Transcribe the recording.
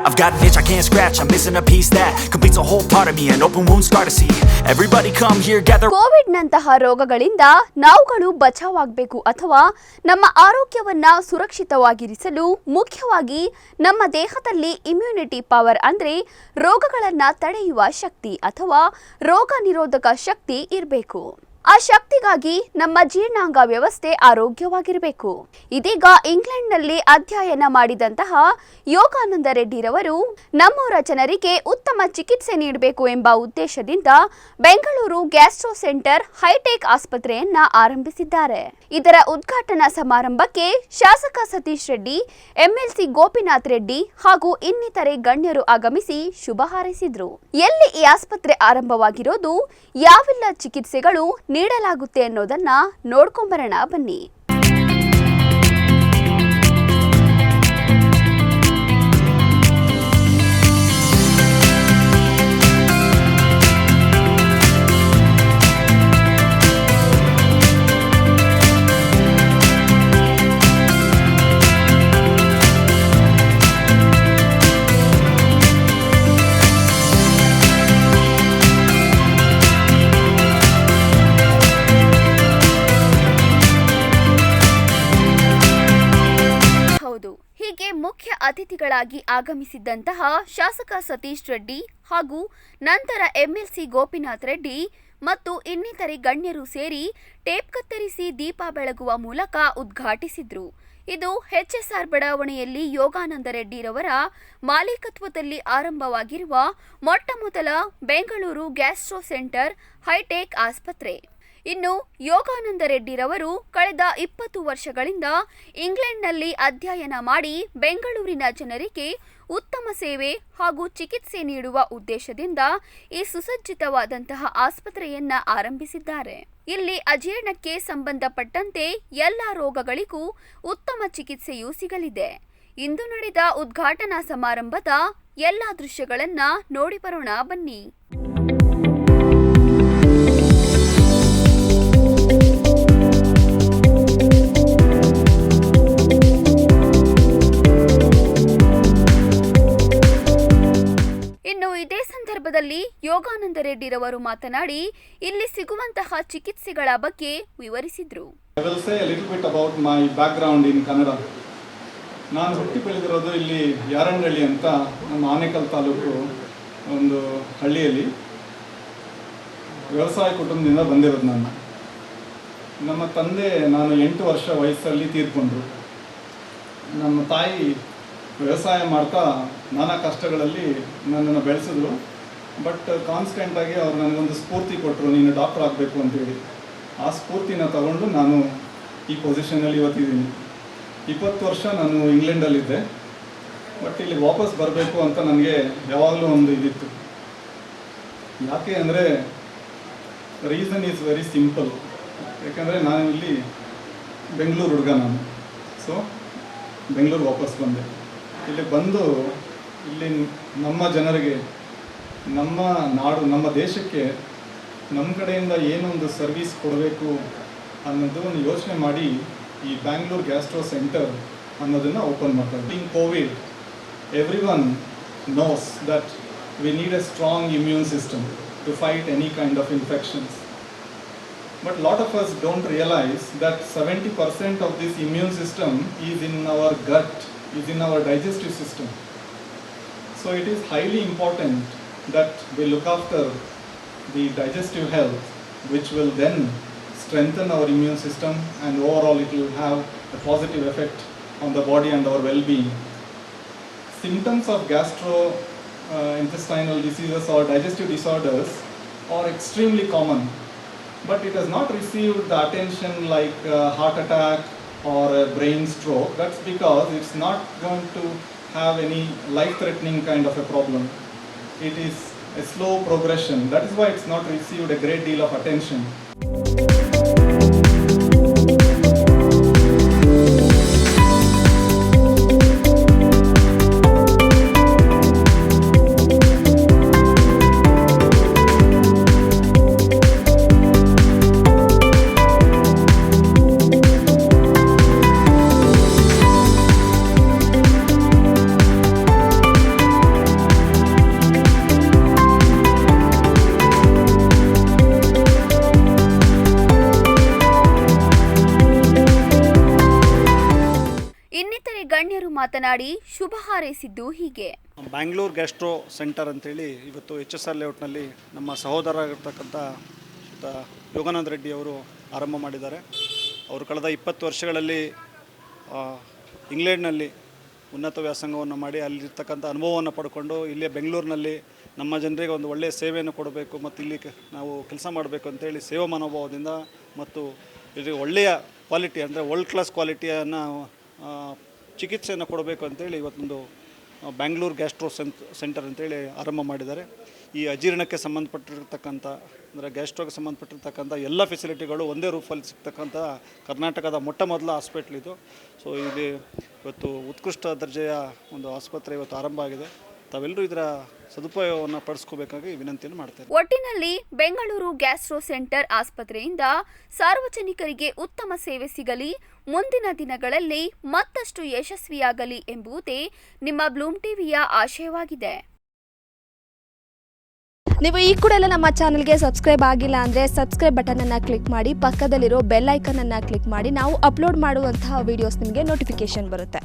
I've got an itch I can't scratch, I'm missing a piece that completes a whole part of me, an open wound scar to see. Everybody come here, gather. Covid ನಂತಹ ರೋಗಗಳಿಂದ ನಾವುಗಳು ಬಚಾವಾಗಬೇಕು ಅಥವಾ ನಮ್ಮ ಆರೋಗ್ಯವನ್ನ ಸುರಕ್ಷಿತವಾಗಿರಿಸಲು ಮುಖ್ಯವಾಗಿ ನಮ್ಮ ದೇಹದಲ್ಲಿ immunity power ಅಂದ್ರೆ ರೋಗಗಳನ್ನು ತಡೆಯುವ ಶಕ್ತಿ ಅಥವಾ ರೋಗ ನಿರೋಧಕ ಶಕ್ತಿ ಇರಬೇಕು. ಆ ಶಕ್ತಿಗಾಗಿ ನಮ್ಮ ಜೀರ್ಣಾಂಗ ವ್ಯವಸ್ಥೆ ಆರೋಗ್ಯವಾಗಿರಬೇಕು. ಇದೀಗ ಇಂಗ್ಲೆಂಡ್ನಲ್ಲಿ ಅಧ್ಯಯನ ಮಾಡಿದಂತಹ ಯೋಗಾನಂದ ರೆಡ್ಡಿರವರು ನಮ್ಮೂರ ಜನರಿಗೆ ಉತ್ತಮ ಚಿಕಿತ್ಸೆ ನೀಡಬೇಕು ಎಂಬ ಉದ್ದೇಶದಿಂದ ಬೆಂಗಳೂರು ಗ್ಯಾಸ್ಟ್ರೋ ಸೆಂಟರ್ ಹೈಟೆಕ್ ಆಸ್ಪತ್ರೆಯನ್ನ ಆರಂಭಿಸಿದ್ದಾರೆ. ಇದರ ಉದ್ಘಾಟನಾ ಸಮಾರಂಭಕ್ಕೆ ಶಾಸಕ ಸತೀಶ್ ರೆಡ್ಡಿ, ಎಂಎಲ್ಸಿ ಗೋಪಿನಾಥ್ ರೆಡ್ಡಿ ಹಾಗೂ ಇನ್ನಿತರೆ ಗಣ್ಯರು ಆಗಮಿಸಿ ಶುಭ ಹಾರೈಸಿದ್ರು. ಎಲ್ಲಿ ಈ ಆಸ್ಪತ್ರೆ ಆರಂಭವಾಗಿರೋದು, ಯಾವೆಲ್ಲ ಚಿಕಿತ್ಸೆಗಳು ನೀಡಲಾಗುತ್ತೆ ಅನ್ನೋದನ್ನ ನೋಡ್ಕೊಂಬರೋಣ ಬನ್ನಿ. ಹೀಗೆ ಮುಖ್ಯ ಅತಿಥಿಗಳಾಗಿ ಆಗಮಿಸಿದ್ದಂತಹ ಶಾಸಕ ಸತೀಶ್ ರೆಡ್ಡಿ ಹಾಗೂ ನಂತರ ಎಂಎಲ್ಸಿ ಗೋಪಿನಾಥ್ ರೆಡ್ಡಿ ಮತ್ತು ಇನ್ನಿತರೆ ಗಣ್ಯರು ಸೇರಿ ಟೇಪ್ ಕತ್ತರಿಸಿ ದೀಪ ಬೆಳಗುವ ಮೂಲಕ ಉದ್ಘಾಟಿಸಿದ್ರು. ಇದು HSR ಬಡಾವಣೆಯಲ್ಲಿ ಯೋಗಾನಂದ ರೆಡ್ಡಿರವರ ಮಾಲೀಕತ್ವದಲ್ಲಿ ಆರಂಭವಾಗಿರುವ ಮೊಟ್ಟಮೊದಲ ಬೆಂಗಳೂರು ಗ್ಯಾಸ್ಟ್ರೋ ಸೆಂಟರ್ ಹೈಟೆಕ್ ಆಸ್ಪತ್ರೆ. ಇನ್ನು ಯೋಗಾನಂದ ರೆಡ್ಡಿರವರು ಕಳೆದ 20 ವರ್ಷಗಳಿಂದ ಇಂಗ್ಲೆಂಡ್ನಲ್ಲಿ ಅಧ್ಯಯನ ಮಾಡಿ ಬೆಂಗಳೂರಿನ ಜನರಿಗೆ ಉತ್ತಮ ಸೇವೆ ಹಾಗೂ ಚಿಕಿತ್ಸೆ ನೀಡುವ ಉದ್ದೇಶದಿಂದ ಈ ಸುಸಜ್ಜಿತವಾದಂತಹ ಆಸ್ಪತ್ರೆಯನ್ನ ಆರಂಭಿಸಿದ್ದಾರೆ. ಇಲ್ಲಿ ಅಜೀರ್ಣಕ್ಕೆ ಸಂಬಂಧಪಟ್ಟಂತೆ ಎಲ್ಲ ರೋಗಗಳಿಗೂ ಉತ್ತಮ ಚಿಕಿತ್ಸೆಯೂ ಸಿಗಲಿದೆ. ಇಂದು ನಡೆದ ಉದ್ಘಾಟನಾ ಸಮಾರಂಭದ ಎಲ್ಲ ದೃಶ್ಯಗಳನ್ನ ನೋಡಿ ಬರೋಣ ಬನ್ನಿ. ಇದೇ ಸಂದರ್ಭದಲ್ಲಿ ಯೋಗಾನಂದ ರೆಡ್ಡಿರವರು ಮಾತನಾಡಿ ಇಲ್ಲಿ ಸಿಗುವಂತಹ ಚಿಕಿತ್ಸೆಗಳ ಬಗ್ಗೆ ವಿವರಿಸಿದ್ರು. I will say a little bit about my background in Kannada. ನಾನು ಹುಟ್ಟಿ ಬೆಳೆದಿರೋದು ಇಲ್ಲಿ ಯಾರಂಡಹಳ್ಳಿ ಅಂತ ನಮ್ಮ ಆನೇಕಲ್ ತಾಲೂಕು ಒಂದು ಹಳ್ಳಿಯಲ್ಲಿ ವ್ಯವಸಾಯ ಕುಟುಂಬದಿಂದ ಬಂದಿರೋದು ನಾನು. ನಮ್ಮ ತಂದೆ ನಾನು 8 ವರ್ಷ ವಯಸ್ಸಲ್ಲಿ ತೀರ್ಕೊಂಡ್ರು. ನಮ್ಮ ತಾಯಿ ವ್ಯವಸಾಯ ಮಾಡ್ತಾ ನಾನಾ ಕಷ್ಟಗಳಲ್ಲಿ ನನ್ನನ್ನು ಬೆಳೆಸಿದ್ರು. ಬಟ್ ಕಾನ್ಸ್ಟೆಂಟಾಗಿ ಅವ್ರು ನನಗೊಂದು ಸ್ಫೂರ್ತಿ ಕೊಟ್ಟರು, ನೀನು ಡಾಕ್ಟರ್ ಆಗಬೇಕು ಅಂತೇಳಿ. ಆ ಸ್ಫೂರ್ತಿನ ತಗೊಂಡು ನಾನು ಈ ಪೊಸಿಷನಲ್ಲಿ ಇವತ್ತಿದ್ದೀನಿ. 20 ವರ್ಷ ನಾನು ಇಂಗ್ಲೆಂಡಲ್ಲಿದ್ದೆ. ಬಟ್ ಇಲ್ಲಿ ವಾಪಸ್ ಬರಬೇಕು ಅಂತ ನನಗೆ ಯಾವಾಗಲೂ ಒಂದು ಇದಿತ್ತು. ಯಾಕೆ ಅಂದರೆ ರೀಸನ್ ಈಸ್ ವೆರಿ ಸಿಂಪಲ್. ಯಾಕಂದರೆ ನಾನು ಇಲ್ಲಿ ಬೆಂಗಳೂರು ಹುಡುಗ ನಾನು. ಸೊ ಬೆಂಗಳೂರು ವಾಪಸ್ ಬಂದೆ. ಇಲ್ಲಿ ಬಂದು ಇಲ್ಲಿ ನಮ್ಮ ಜನರಿಗೆ, ನಮ್ಮ ನಾಡು, ನಮ್ಮ ದೇಶಕ್ಕೆ ನಮ್ಮ ಕಡೆಯಿಂದ ಏನೊಂದು ಸರ್ವಿಸ್ ಕೊಡಬೇಕು ಅನ್ನೋದನ್ನು ಯೋಚನೆ ಮಾಡಿ ಈ ಬ್ಯಾಂಗ್ಳೂರ್ ಗ್ಯಾಸ್ಟ್ರೋ ಸೆಂಟರ್ ಅನ್ನೋದನ್ನು ಓಪನ್ ಮಾಡ್ತಾರೆ. In Covid everyone knows that we need a strong immune system to fight any kind of infections. But a lot of us don't realize that 70% of this immune system is in our gut, is in our digestive system. So it is highly important that we look after the digestive health, which will then strengthen our immune system, and overall it will have a positive effect on the body and our well-being. Symptoms of gastrointestinal diseases or digestive disorders are extremely common, but it has not received the attention like heart attack or a brain stroke. That's because it's not going to have any life-threatening kind of a problem. It is a slow progression. That is why it's not received a great deal of attention. ಮಾತನಾಡಿ ಶುಭ ಹಾರೈಸಿದ್ದು ಹೀಗೆ. Bangalore gastro centre ಅಂತೇಳಿ ಇವತ್ತು HSR ಲೇಔಟ್ನಲ್ಲಿ ನಮ್ಮ ಸಹೋದರರಾಗಿರ್ತಕ್ಕಂಥ ಯೋಗಾನಂದ ರೆಡ್ಡಿ ಅವರು ಆರಂಭ ಮಾಡಿದ್ದಾರೆ. ಅವರು ಕಳೆದ 20 ವರ್ಷಗಳಲ್ಲಿ ಇಂಗ್ಲೆಂಡ್ನಲ್ಲಿ ಉನ್ನತ ವ್ಯಾಸಂಗವನ್ನು ಮಾಡಿ ಅಲ್ಲಿರ್ತಕ್ಕಂಥ ಅನುಭವವನ್ನು ಪಡ್ಕೊಂಡು ಇಲ್ಲೇ ಬೆಂಗಳೂರಿನಲ್ಲಿ ನಮ್ಮ ಜನರಿಗೆ ಒಂದು ಒಳ್ಳೆಯ ಸೇವೆಯನ್ನು ಕೊಡಬೇಕು ಮತ್ತು ಇಲ್ಲಿ ನಾವು ಕೆಲಸ ಮಾಡಬೇಕು ಅಂತೇಳಿ ಸೇವಾ ಮನೋಭಾವದಿಂದ ಮತ್ತು ಇದು ಒಳ್ಳೆಯ ಕ್ವಾಲಿಟಿ ಅಂದರೆ ವರ್ಲ್ಡ್ ಕ್ಲಾಸ್ ಕ್ವಾಲಿಟಿಯನ್ನು ಚಿಕಿತ್ಸೆಯನ್ನು ಕೊಡಬೇಕು ಅಂತೇಳಿ ಇವತ್ತೊಂದು ಬ್ಯಾಂಗ್ಳೂರ್ ಗ್ಯಾಸ್ಟ್ರೋ ಸೆಂಟರ್ ಅಂತೇಳಿ ಆರಂಭ ಮಾಡಿದ್ದಾರೆ. ಈ ಅಜೀರ್ಣಕ್ಕೆ ಸಂಬಂಧಪಟ್ಟಿರ್ತಕ್ಕಂಥ ಅಂದರೆ ಗ್ಯಾಸ್ಟ್ರೋಗೆ ಸಂಬಂಧಪಟ್ಟಿರ್ತಕ್ಕಂಥ ಎಲ್ಲ ಫೆಸಿಲಿಟಿಗಳು ಒಂದೇ ರೂಫಲ್ಲಿ ಸಿಗ್ತಕ್ಕಂಥ ಕರ್ನಾಟಕದ ಮೊಟ್ಟ ಮೊದಲ ಹಾಸ್ಪಿಟ್ಲ್ ಇದು. ಸೊ ಇಲ್ಲಿ ಇವತ್ತು ಉತ್ಕೃಷ್ಟ ದರ್ಜೆಯ ಒಂದು ಆಸ್ಪತ್ರೆ ಇವತ್ತು ಆರಂಭ ಆಗಿದೆ. ತಾವೆಲ್ಲರೂ ಇದರ ಸದುಪಯೋಗವನ್ನು ಪಡಿಸ್ಕೋಬೇಕಾಗಿ ವಿನಂತಿಯನ್ನು ಮಾಡ್ತೇವೆ. ಒಟ್ಟಿನಲ್ಲಿ ಬೆಂಗಳೂರು ಗ್ಯಾಸ್ಟ್ರೋ ಸೆಂಟರ್ ಆಸ್ಪತ್ರೆಯಿಂದ ಸಾರ್ವಜನಿಕರಿಗೆ ಉತ್ತಮ ಸೇವೆ ಸಿಗಲಿ, ಮುಂದಿನ ದಿನಗಳಲ್ಲಿ ಮತ್ತಷ್ಟು ಯಶಸ್ವಿಯಾಗಲಿ ಎಂಬುದೇ ನಿಮ್ಮ ಬ್ಲೂಮ್ ಟಿವಿಯ ಆಶಯವಾಗಿದೆ. ನೀವು ಈ ಕೂಡ ನಮ್ಮ ಚಾನಲ್ಗೆ ಸಬ್ಸ್ಕ್ರೈಬ್ ಆಗಿಲ್ಲ ಅಂದರೆ ಸಬ್ಸ್ಕ್ರೈಬ್ ಬಟನನ್ನು ಕ್ಲಿಕ್ ಮಾಡಿ, ಪಕ್ಕದಲ್ಲಿರೋ ಬೆಲ್ ಐಕನನ್ನು ಕ್ಲಿಕ್ ಮಾಡಿ. ನಾವು ಅಪ್ಲೋಡ್ ಮಾಡುವಂತಹ ವಿಡಿಯೋಸ್ ನಿಮಗೆ ನೋಟಿಫಿಕೇಶನ್ ಬರುತ್ತೆ.